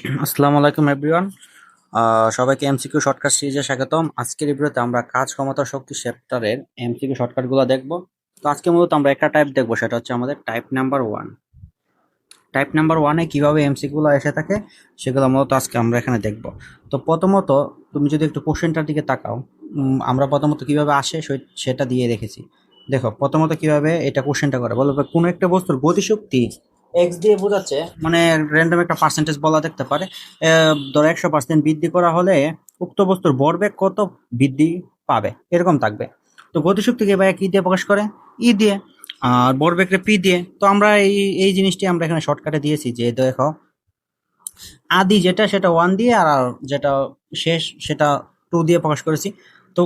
আসসালামু আলাইকুম এভরিওয়ান। সবাইকে এমসিকিউ শর্টকাট সিরিজে স্বাগতম। আজকের এই ভিডিওতে আমরা কাজ ক্ষমতা শক্তি চ্যাপ্টারের এমসিকিউ শর্টকাটগুলো দেখব। তো আজকে মূলত আমরা একটা টাইপ দেখব, সেটা হচ্ছে আমাদের টাইপ নাম্বার 1। টাইপ নাম্বার 1-এ কিভাবে এমসিকিউগুলো এসে থাকে সেগুলো মূলত আজকে আমরা এখানে দেখব। তো প্রথমত তুমি যদি একটু কোশ্চেনটার দিকে তাকাও, আমরা প্রথমত কিভাবে আসে সেটা দিয়ে রেখেছি। দেখো প্রথমত কিভাবে এটা কোশ্চেনটা করে, বলবে কোনো একটা বস্তুর গতিশক্তি এক্স দিয়ে বোঝাচ্ছে, মানে র্যান্ডম একটা পার্সেন্টেজ বলা দেখতে পারে। ধরো 100% বৃদ্ধি করা হলে উক্ত বস্তুর ভরবেগ কত বৃদ্ধি পাবে, এরকম থাকবে। তো গতিশক্তিকে ভাই কি দিয়ে প্রকাশ করে? ই দিয়ে। আর ভরবেগকে পি দিয়ে। তো আমরা এই এই জিনিসটি আমরা এখানে শর্টকাটে দিয়েছি, যে দেখো আদি যেটা সেটা 1 দিয়ে, আর যেটা শেষ সেটা 2 দিয়ে প্রকাশ করেছি। তো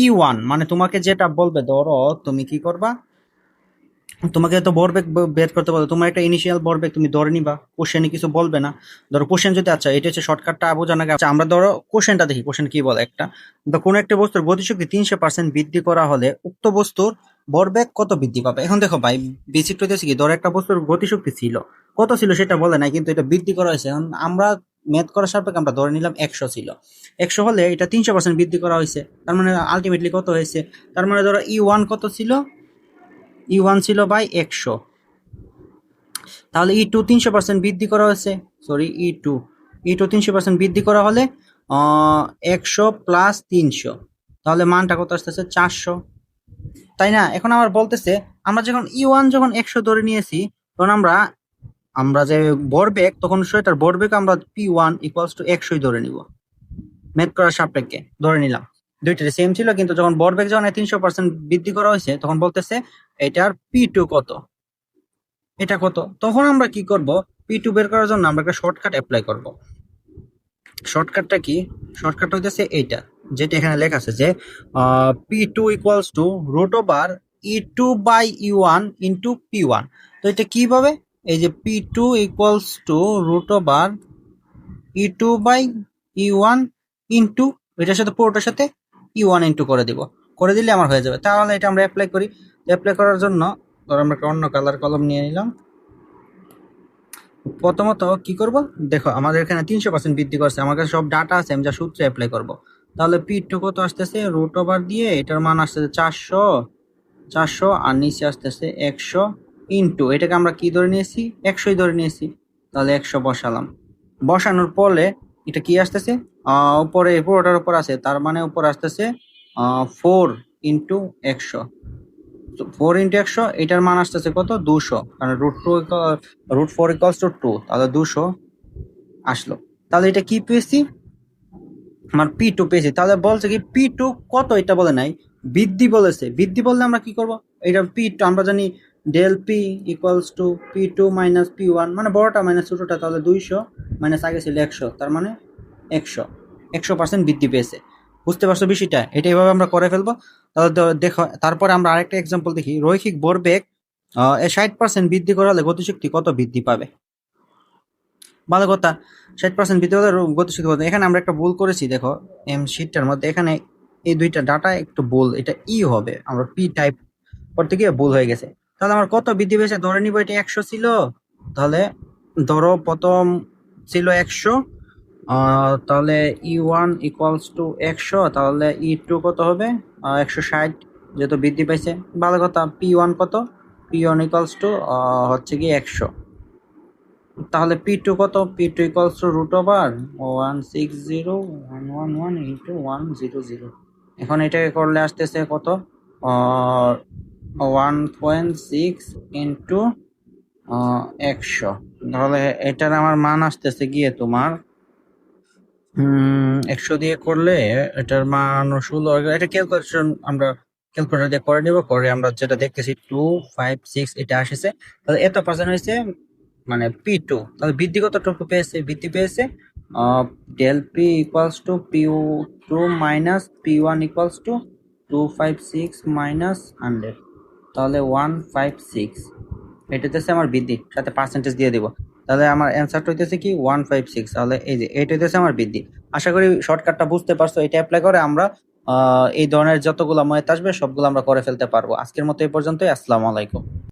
ই 1 মানে তোমাকে যেটা বলবে, ধরো তুমি কি করবা, তোমাকে তো ভরবেগ বের করতে বলবে, তোমার একটা ইনিশিয়াল ভরবেগ তুমি ধরে নিবা, কোশ্চেনে কিছু বলবে না। ধরো কোশ্চেন যদি, আচ্ছা এটা হচ্ছে শর্টকাটটা বোঝানো আগে, আচ্ছা আমরা ধরো কোশ্চেনটা দেখি, কোশ্চেন কি বলে একটা। তো কোনো একটা বস্তুর গতিশক্তি 300% বৃদ্ধি করা হলে উক্ত বস্তুর ভরবেগ কত বৃদ্ধি পাবে। এখন দেখো ভাই, বেসিক হচ্ছে কি, ধরো একটা বস্তুর গতিশক্তি ছিল, কত ছিল সেটা বলে নাই, কিন্তু এটা বৃদ্ধি করা হয়েছে। এখন আমরা ম্যাথ করার সাপেক্ষে আমরা ধরে নিলাম 100 ছিল। 100 হলে এটা 300% বৃদ্ধি করা হয়েছে, তার মানে আলটিমেটলি কত হয়েছে। তার মানে ধরো ই 1 কত ছিল, ই 1 ছিল বাই 100। তাহলে ই 2 300% বৃদ্ধি করা হয়েছে, সরি ই টু 300% বৃদ্ধি করা হলে 100 প্লাস 300, তাহলে মানটা কত আসতেছে 400, তাই না? এখন আমার বলতেছে, আমরা যখন ই 1 যখন 100 ধরে নিয়েছি, তখন আমরা আমরা যে ভরবেগ, তখন সেটার ভরবেগ আমরা P1 ইকুয়ালস টু 100 ধরে নিব, ম্যাথ করার সাপেক্ষে ধরে নিলাম। দুইটাই সেম ছিল, কিন্তু যখন ভরবেগ যখন 300% বৃদ্ধি করা হয়েছে, তখন বলতেছে এটার P2 কত, এটা কত। তখন আমরা কি করব, P2 বের করার জন্য আমরা একটা শর্টকাট অ্যাপ্লাই করব। শর্টকাটটা কি? শর্টকাট হইতেছে এইটা, যেটা এখানে লেখা আছে, যে P2 equals to root over E2 by E1 into P1। তো এটা কিভাবে, এই যে P2 equals to root over E2 by E1 into, এটার সাথে পুরোটার সাথে E1 ইন্টু করে দিব, করে দিলে আমার হয়ে যাবে। তাহলে এটা আমরা অ্যাপ্লাই করি। অ্যাপ্লাই করার জন্য ধর আমরা একটা অন্য কালার কলম নিয়ে নিলাম। প্রথমত কি করব, দেখো আমাদের এখানে 300% বৃদ্ধি করছে, আমার কাছে সব ডাটা আছে, আমি যা সূত্রে অ্যাপ্লাই করব। তাহলে P2 কত আসতেছে, রুট ওভার দিয়ে এটার মান আসতেছে 400, আর নিচে আসতেছে 100 ইন্টু, এটাকে আমরা কি ধরে নিয়েছি, 100 ধরে নিয়েছি। তাহলে 100 বসালাম, বসানোর পরে এটা কি আসতেছে, উপরে পুরোটার উপর আছে, তার মানে উপর আসতেছে 4 ইন্টু 100। 4 ইন্টু 100, এটার মান আসতেছে কত, 200, কারণ রুট 4 ইকুয়ালস টু 2, তাহলে 200 আসলো। তাহলে এটা কি পেয়েছি, আমার P2 পেয়েছি। তাহলে বলছে কি P2 কত, এটা বলে নাই, বৃদ্ধি বলেছে। বৃদ্ধি বললে আমরা কি করব, এটা P2 আমরা জানি del P equals to P2 minus P1, মানে বড়টা মাইনাস ছোটটা। তাহলে 200 মাইনাস আগে ছিল 100, তার মানে 100% বৃদ্ধি পেয়েছে। বুঝতে পারছো বিষয়টা? এটা এভাবে আমরা করে ফেলবো। তাহলে দেখো, তারপরে আমরা আরেকটা এক্সাম্পল দেখি। রৈখিক ভরবেগ 60% বৃদ্ধি করা হলে গতিশক্তি কত বৃদ্ধি পাবে। ভালো কথা, 60% বৃদ্ধি হলে গতিশক্তি কত। এখানে আমরা একটা ভুল করেছি, দেখো এম শিটটার মধ্যে এখানে এই দুইটা ডাটা একটু ভুল, এটা ই হবে, আমরা পি টাইপ করতে গিয়ে ভুল হয়ে গেছে। তাহলে আমার কত বৃদ্ধি পেয়েছে, ধরে নিব এটা 100 ছিল। তাহলে ধরো প্রথম ছিল 100, তাহলে ই 1 ইকুয়ালস টু 100, তাহলে ই 2 কত হবে, 160, যেহেতু বৃদ্ধি পাইছে। ভালো কথা, P1 কত, P1 ইকুয়ালস টু হচ্ছে কি 100। তাহলে P2 কত, P2 equals to root over 160,111 into 100। এখন এটাকে করলে আসতেছে কত, 1.6 ইন্টু 100। তাহলে এটার আমার মান আসতেছে গিয়ে তোমার 100 দিয়ে করলে এটার মান 16। এটা ক্যালকুলেশন আমরা ক্যালকুলেটর দিয়ে করে নিব, করে আমরা যেটা দেখতেছি 256 এটা আসেছে। তাহলে এত পার্সেন্ট হয়েছে, মানে P2। তাহলে বৃদ্ধি কতটুকু পেয়েছে, বৃদ্ধি পেয়েছে del P equals to P2 minus P1 equals to 256 minus 100, তাহলে 156। এটা হচ্ছে আমার বৃদ্ধি, সাথে পার্সেন্টেজ দিয়ে দিব। তাহলে আমার অ্যান্সারটা হইতেছে কি 156। তাহলে এই যে এটা হইতেছে আমার বৃদ্ধি। আশা করি শর্টকাটটা বুঝতে পারছো। এটা অ্যাপ্লাই করে আমরা এই ধরনের যতগুলো ম্যাথ আসবে সবগুলো আমরা করে ফেলতে পারবো। আজকের মতো এই পর্যন্তই। আসসালামু আলাইকুম।